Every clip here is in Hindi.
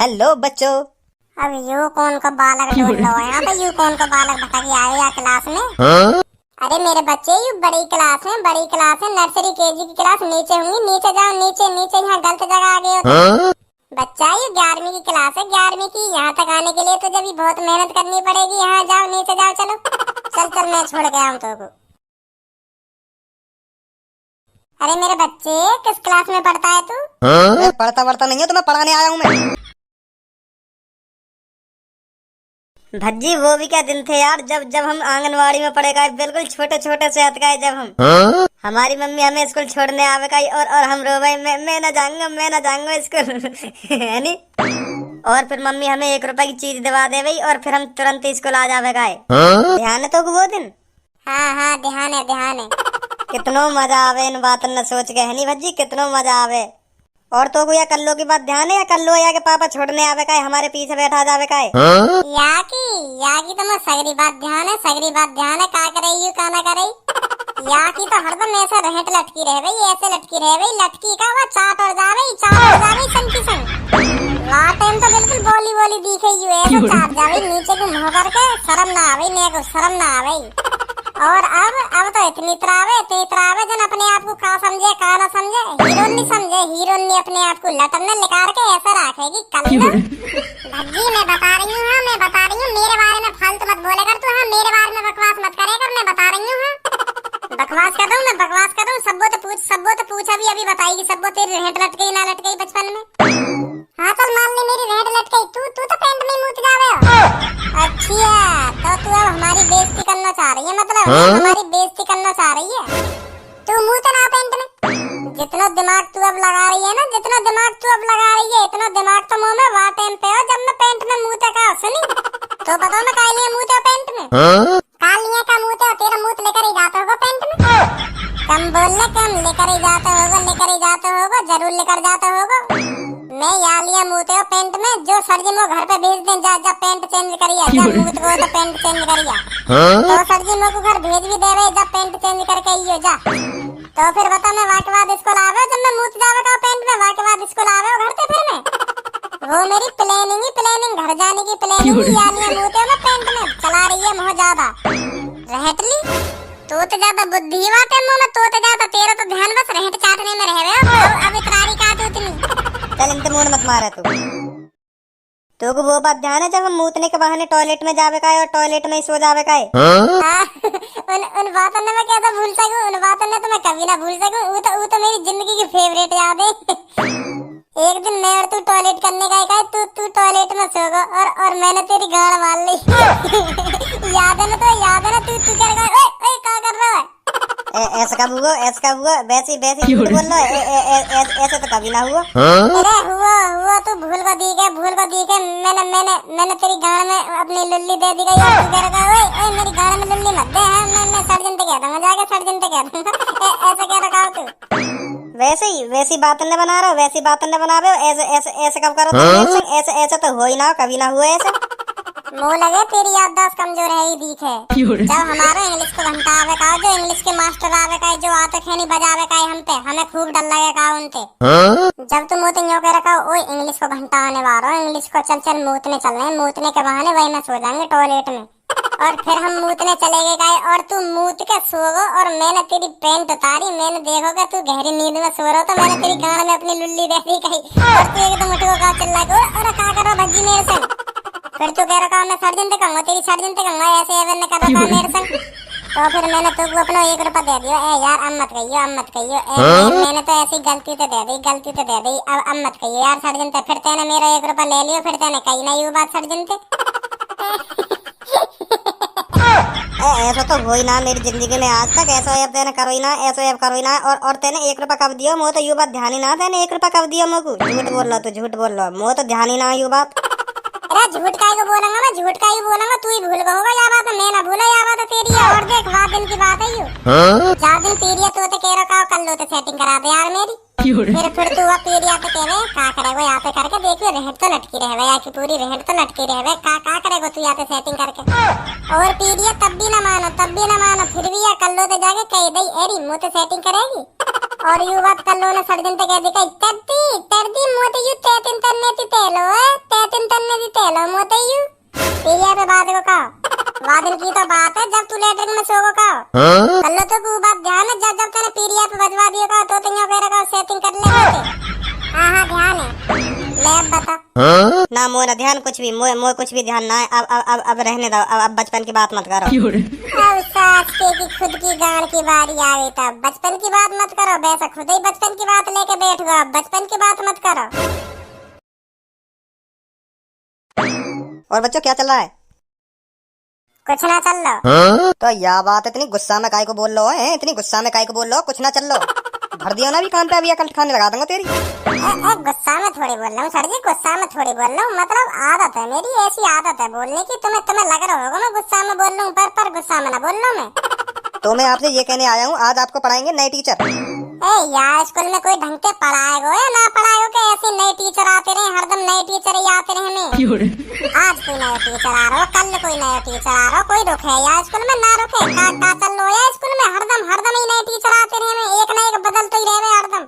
हेलो बच्चों। अब यू कौन का बालक ढूंढ लो यहाँ पे, यू कौन का बालक भटक आया क्लास में। अरे मेरे बच्चे, यू बड़ी क्लास है, बड़ी क्लास है, नर्सरी केजी की क्लास नीचे होंगी। नीचे जाओ, नीचे नीचे, यहाँ गलत जगह आ गए हो। बच्चा ये 11वीं की क्लास है, 11वीं की। यहाँ तक आने के लिए तो जब बहुत मेहनत करनी पड़ेगी। यहाँ जाओ, नीचे जाओ, चलो चल चल, मैं छोड़ गया हूँ तो। अरे मेरे बच्चे, किस क्लास में पढ़ता है तू? मैं पढ़ता नहीं हूँ, तो मैं पढ़ाने आया हूँ मैं। भज्जी वो भी क्या दिन थे यार, जब हम आंगनवाड़ी में पढ़े गए, बिल्कुल छोटे छोटे से हथ गए जब हम। हमारी मम्मी हमें स्कूल छोड़ने आवे गई और हम रो भाई, मैं ना जाऊंगा स्कूल है नी। और फिर मम्मी हमें 1 रुपए की चीज दिवा दे गई और फिर हम तुरंत स्कूल आ जावे गए। ध्यान है तो वो दिन? हाँ ध्यान है, ध्यान है। कितनो मजा आवे इन बातन न सोच के, है नी भज्जी, कितनो मजा आवे। और तो को या कल्लो की बात ध्यान है, या कल्लो या के पापा छोड़ने आवे का हमारे पीछे बैठा जावे का याकी तो मैं सगरी बात ध्यान है, सगरी बात ध्यान है। का करे यू का ना करे, याकी तो हरदम ऐसा रहेट लटकी रहे भाई, ऐसे लटकी रहे भाई। लटकी का वो चाट और जावे संग की संग। वहाँ टाइम तो बिल्कुल बोली दिखे यू ऐसे चाट जावे नीचे को मुँह करके। शर्म ना आवे, ने को शर्म ना आवे। और अब तो इतनी त्रावे जन अपने आप को का समझे का ना समझे। हीरोइन नहीं समझे, हीरोइन नहीं अपने आप को लटन में निकाल के ऐसा रखेगी कल। भज्जी मैं बता रही हूँ, हाँ मैं बता रही हूँ, मेरे बारे में फालतू मत बोले कर तू। हाँ मेरे बारे में बकवास मत करे कर, मैं बता रही हूँ। हाँ बकवास कर दूँ, मैं बकवास कर दूँ। सबको तो पूछा भी, अभी बताएगी सबको तेरी रेहट लट गई ना लट गई बचपन में। हाँ चल मान ली मेरी रेहट लट गई, तू तो पैंट में मुँह जावे। अच्छा तो तू अब हमारी बेइज्जती करना चाह रही है, मतलब हमारी बेइज्जती करना चाह रही है। तू मुँह तो ना पैंट में। जितना दिमाग तू अब लगा रही है ना, जितना दिमाग तू अब लगा रही है, इतना दिमाग तो मुँह में वहाँ टाइम पे हो जब मैं पैंट में मुँह तक सुनी। तो बताओ मैं काहे लिए मुँह तो पैंट में? कालिया का मुँह तो तेरा मुँह लेकर ही जाता होगा पैंट में। कम बोलने, कम लेकर ही जाता होगा, जरूर लेकर जाता होगा। मैं यहाँ लिया मुँह तो पैंट में, जो सर जी मो घर पे भेज दे, जा पेंट चेंज करिया, जा मुँह तो पेंट चेंज करिया। तो सर जी मो को घर भेज भी दे रहे, जा पेंट चेंज करके आइयो जा। तो फिर बता मैं वहाँ के बाद स्कूल आवे, जब मैं मुँह जावे का पेंट में, वहाँ के बाद स्कूल आवे घर से फिर मैं। वो मेरी प्लानिंग घर जाने की प्लानिंग यहाँ लिया मुँह तो मैं पेंट में चला रही है बहुत ज्यादा रहटली। तो ज्यादा बुद्धि बात है मुँह में, तो ज्यादा तेरा तो ध्यान बस रहट चाटने में रह गए। अब इतरारी का तू इतनी चल इनते मूड मत मारे तू। तो को वो बात ध्यान है जब हम मूतने के बहाने टॉयलेट में जावे का है और टॉयलेट में ही सो जावे का है। उन बातों ने मैं क्या तो भूल सकूं, उन बातों ने तो मैं कभी ना भूल सकूं। वो तो मेरी जिंदगी की फेवरेट याद है। एक दिन मैं और तू टॉयलेट करने गए, तू टॉयलेट में सो गया और मैंने तेरी गाड़ मार ली। याद है ना? तो याद है ना? तू क्या कर रहा है? ऐसा कब हुआ? वैसे झूठ बोल रहा है। ऐसे तो कभी ना हुआ। अरे हुआ तू भूल को दी के मैंने तेरी गाड़ में अपनी लुल्ली दे दी गई और तू कह रहा है ओए मेरी गाड़ में लुल्ली मत दे। मैं सर्जन से कह दूंगा, जाके सर्जन से कह दूंगा। ऐसा क्या रखा तू? वैसी बातें न बना रहे हो, वैसी बातें न बना रहे हो। ऐसे कब करो तुम? ऐसे तो हो ही ना, कभी ना हुआ ऐसे। मुँह लगे तेरी याददाश्त कमजोर है ही दिख है। जब हमारे इंग्लिश को घंटा आवे का, जो इंग्लिश के मास्टर आवे का, जो आते खेनी बजावे का हम पे, हमें खूब डर लगे का उनते। जब तुम मुँह यूँ कह रखा ओ इंग्लिश को घंटा आने वाला, इंग्लिश को चल मूतने चल रहे, मूतने के बहाने वही में सो जाएंगे टॉयलेट में। और फिर हम मूतने चले गए और तू मूत के सो गो और मैंने तेरी पैंट उतारी। मैंने देखोगे तू गहरी नींद में सो रहा, तो मैंने तेरी गाड़ में अपनी लुल्ली दे दी कही और तू एकदम उठ का चिल्ला गो और क्या कर रहा भज्जी मेरे संग? फिर तू कह रहा मैं सर्जन से कहूँगा, तेरी सर्जन से कहूँगा, ऐसे एवं कर रहा मेरे संग। तो फिर मैंने तुझको अपना 1 रुपया दे दिया। ए यार अब मत कहियो, मैंने तो ऐसी गलती तो दे दी, अब मत कहियो यार सर्जन से। फिर तेने मेरा 1 रुपया ले लियो, फिर तेने कही ना ये बात सर्जन से। ऐसा तो हो ही ना मेरी जिंदगी में आज तक। ऐसा अब तेने करो ही ना, और तेने 1 रुपया कब दियो? मुझे तो यू बात ध्यान ही ना, तेने 1 रुपया कब दियो मुझको? झूठ बोल रहा, मुझे तो ध्यान ही ना यू बात। अरे झूठ का ही बोलूंगा मैं, झूठ का ही बोलूंगा, तू ही भूल गया होगा या बात मैं ना भूला या बात तेरी है। और देख बात दिन की बात है यू 4 दिन पीरियड तो कह रहा कल लो तो सेटिंग करा दे यार मेरी। फिर तू अब पीरियड कह रहे का करेगा यहाँ पे करके देखियो रेहट तो लटकी रहे या की पूरी रेहट तो लटकी रहे का करेगा तू यहाँ पे सेटिंग करके। और पीरियड तब भी ना मानो, फिर भी या कल लो तो जाके कह दई एरी मुँह तो सेटिंग करेगी। और यू बात कर लो ना सड़ दिन तक कह दी तर्दी मोते यू तेतिन तन्ने ती तेलो है तेतिन तन्ने ती तेलो मोते यू पीरिया पे बात को कहो वादिन की तो बात है जब तू लेटरिन में सो को कहो कर लो तो को बात ध्यान है जब जब तेरे पीरिया पे बजवा दियो का तो तियो कह रहा सेटिंग कर ले हां ध्यान है ले अब बता ना मोरा ध्यान कुछ भी मोर कुछ भी ध्यान ना है। अब रहने दो। अब बचपन की बात मत करो। अब सास के की खुद की गाड़ की बारी आ गई तब बचपन की बात मत करो। वैसा खुद ही बचपन की बात लेके बैठ गो। अब बचपन की बात मत करो। और बच्चों क्या चल रहा है? कुछ ना चल लो। तो यह बात इतनी गुस्सा में काहे को बोल लो है? इतनी गुस्सा में काहे को बोल लो? कुछ ना चल लो। भर दियो ना भी कान पे। अभी अकल खाने लगा दूंगा तेरी। गुस्सा में थोड़ी बोल रहा हूँ सर जी। गुस्सा में थोड़ी बोल रहा हूँ। मतलब आदत है मेरी ऐसी आदत है बोलने की। तुम्हें लग रहा होगा मैं गुस्सा में बोल रहा हूँ पर गुस्सा में ना बोल रहा हूँ मैं। तो मैं आपसे ये कहने आया हूँ आज आपको पढ़ाएंगे नए टीचर। यार स्कूल में कोई ढंग से पढ़ाएगो या ना पढ़ाएगो कि ऐसे नए टीचर आते रहे हरदम नए टीचर ही आते रहे हमें। आज कोई नया टीचर आ रहा हो कल कोई नया टीचर आ रहा हो कोई रुके यार स्कूल में ना रुके का चल लो यार स्कूल में हरदम ही नए टीचर आते रहे हमें। एक ना एक बदलते ही रहे हरदम।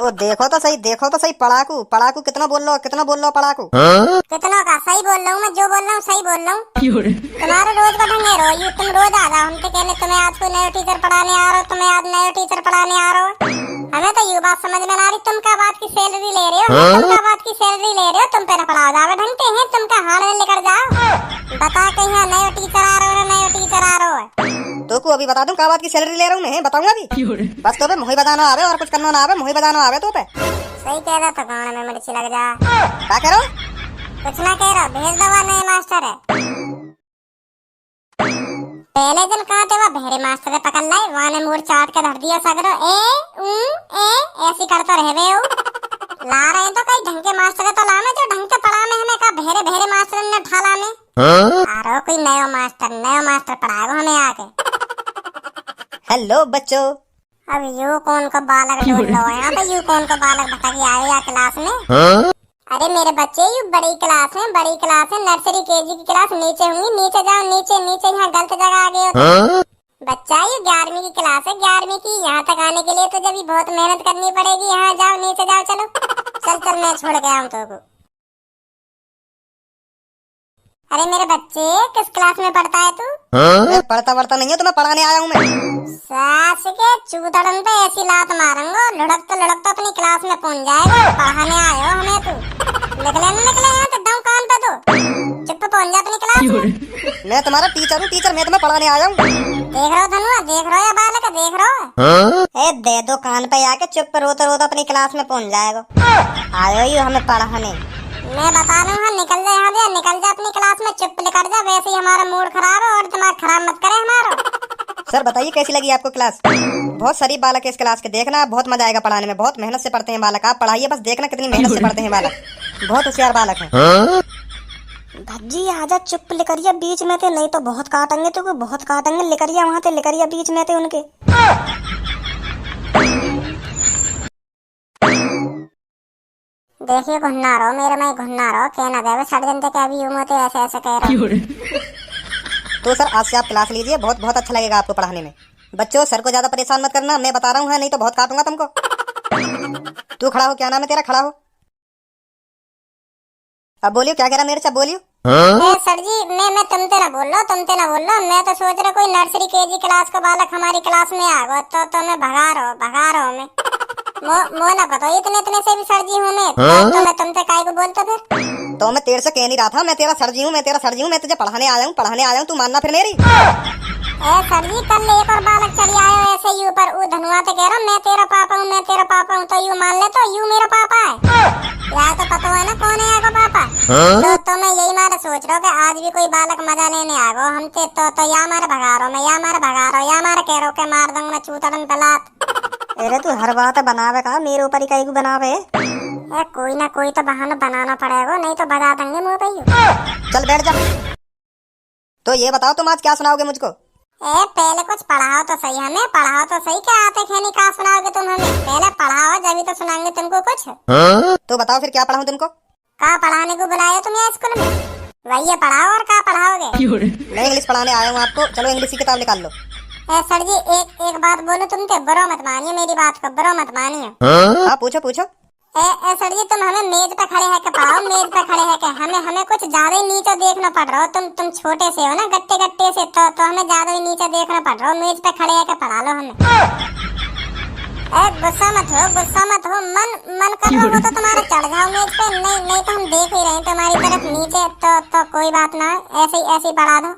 ओ देखो तो सही पढ़ाकू कितना बोल लो पढ़ाकू। कितना का सही बोल रहा हूँ मैं। जो बोल रहा हूँ सही बोल रहा हूँ। तुम्हारा रोज का ढंग है रो तुम रोज आ जाओ हम तो कहने तुम्हें आज कोई नया टीचर पढ़ाने आ रहा हो। तुम्हें आज नया टीचर पढ़ाने आ रहा हो। हमें तो ये बात समझ में ना रही तुम का बात की सैलरी ले रहे हो। तुम का बात की सैलरी ले रहे हो तुम पे पढ़ाओ जाओ ढंग से हैं। तुम का हाथ में लेकर जाओ बता कहीं नया टीचर आ रहा हो नया टीचर आ रहा हो। तो को अभी बता दूं का बात की सैलरी ले रहा हूँ मैं बताऊंगा अभी। बस तो पे मुही बताना आवे और कुछ करना ना आवे। मुही बताना आवे तो पे सही कह रहा था गाने में मिर्ची लग जा। क्या कह रहा हो? कुछ ना कह रहा भेज दवा नए मास्टर है। पहले दिन कहा थे वह भेरे मास्टर पकड़ लाए वहाँ ने मूड चाट के धर दिया सगरो ऐसी करता रहे हो। ला रहे तो कई ढंग के मास्टर तो लामे जो ढंग से पढ़ा में हमें का भेरे मास्टर ने ढाला में आ रहा कोई नया मास्टर पढ़ाएगा हमें आके। हेलो बच्चों। अब यू कौन को बालक ढूंढ लो यहाँ पे। यू कौन को बालक बता के आए या क्लास में। अरे मेरे बच्चे यू बड़ी क्लास है नर्सरी केजी की क्लास नीचे होंगी। नीचे जाओ नीचे यहाँ गलत जगह आ गए हो। बच्चा ये 11वीं की क्लास है 11वीं की। यहाँ तक आने के लिए तो जब बहुत मेहनत करनी पड़ेगी। यहाँ जाओ नीचे जाओ चलो चल मैं छोड़ के आऊँ तो को। अरे मेरे बच्चे किस क्लास में पढ़ता है तू? मैं पढ़ता नहीं है तुम्हें पढ़ाने आया हूँ मैं। सास के चूतड़न पे ऐसी लात मारूंगा लुढ़क तो अपनी क्लास में पहुंच जाएगा। पढ़ाने आए हो हमें तू। निकले यहाँ तो दम कान पे तो चुप पहुंच जा अपनी क्लास में। मैं तुम्हारा टीचर हूँ टीचर मैं तुम्हें पढ़ाने आया हूँ। देख रहे हो धनुआ देख रहे हो या बालक देख रहे हो। ए दे दो कान पे आके चुप रोता अपनी क्लास में पहुंच जाएगा। आयो यू हमें पढ़ाने। मैं बता रहा हूँ निकल जा यहाँ से निकल जा अपनी क्लास में चुप निकल जा। वैसे ही हमारा मूड खराब है और दिमाग खराब मत करे हमारा। सर बताइए कैसी लगी आपको क्लास? बहुत शरीफ बालक है इस क्लास के। देखना बहुत मजा आएगा पढ़ाने में। बहुत मेहनत से पढ़ते हैं बालक। आप पढ़ाइए बस देखना कितनी मेहनत से पढ़ते हैं बालक। बहुत होशियार बालक है। भज्जी आजा चुप लिकरिया बीच में थे नहीं तो बहुत काटेंगे तो बहुत काटेंगे। लिकरिया वहाँ थे लिकरिया बीच में थे उनके। देखिए घुन्ना रहो मेरे में घुन्ना रहो कहना देवे सड़ जनते के अभी यूं होते ऐसे कह रहे। तो सर आज से आप क्लास लीजिए बहुत अच्छा लगेगा आपको पढ़ाने में। बच्चों सर को ज्यादा परेशान मत करना मैं बता रहा हूँ नहीं तो बहुत काटूंगा तुमको। तू खड़ा हो क्या नाम है तेरा? खड़ा हो अब बोलियो क्या कह रहा मेरे से बोलियो। सर जी मैं तुमते ना बोल लो। मैं तो सोच रहा कोई नर्सरी केजी क्लास का बालक हमारी क्लास में आ गो तो मैं भगा रहा मैं मो ना पता इतने से भी सर जी हूँ मैं। तो मैं तुमसे काय को बोलता फिर। तो मैं तेरे से कह नहीं रहा था मैं तेरा सर जी हूँ मैं तुझे पढ़ाने आया हूँ तू मानना फिर मेरी। सर जी कल एक और बालक चढ़ी आयो ऐसे यू पर वो धनुआ तो कह रहा मैं तेरा पापा हूँ तो यू मान ले तो यू मेरा पापा है। यार तो पता है ना कौन है आपका पापा। तो मैं यही मारे सोच रहा हूँ कि आज भी कोई बालक मजा लेने आ गो हम तो या मारे भगा रहा या मारे कह रहा के मार दूंगा मैं चूतड़न पलात। अरे तू हर बात बनावे का मेरे ऊपर ही कहीं को बनावे। कोई ना कोई तो बहाना बनाना पड़ेगा नहीं तो बजा देंगे मुँह पे। चल बैठ जा। तो ये बताओ तुम आज क्या सुनाओगे मुझको? पहले कुछ पढ़ाओ तो सही हमें। पढ़ाओ तो सही क्या आते खेनी का सुनाओगे तुम हमें? पहले पढ़ाओ जब तो सुनाएंगे तुमको कुछ। तो बताओ फिर क्या पढ़ाऊं तुमको? का पढ़ाने को बुलाया तुम यहाँ स्कूल में? वही पढ़ाओ और का पढ़ाओगे? मैं इंग्लिश पढ़ाने आया हूँ आपको। चलो इंग्लिश की किताब निकाल लो। सर जी एक बात बोलो, तुम तो बुरा मत मानियो, मेरी बात को बुरा मत मानियो। हाँ पूछो पूछो। सर जी तुम हमें मेज पे खड़े है के पढ़ाओ, मेज पे खड़े है के हमें कुछ ज्यादा ही नीचे देखना पड़ रहा हो। तुम छोटे से हो ना, गट्टे गट्टे से, तो हमें ज्यादा ही नीचे देखना पड़ रहा हो। मेज पे खड़े है के पढ़ा लो हमें। गुस्सा मत हो, मन कर रहा हो तो तुम्हारा चढ़ जाओ मेज पे, नहीं तो हम देख ही रहे हैं तुम्हारी तरफ नीचे, तो कोई बात ना, ऐसे ही पढ़ा दो।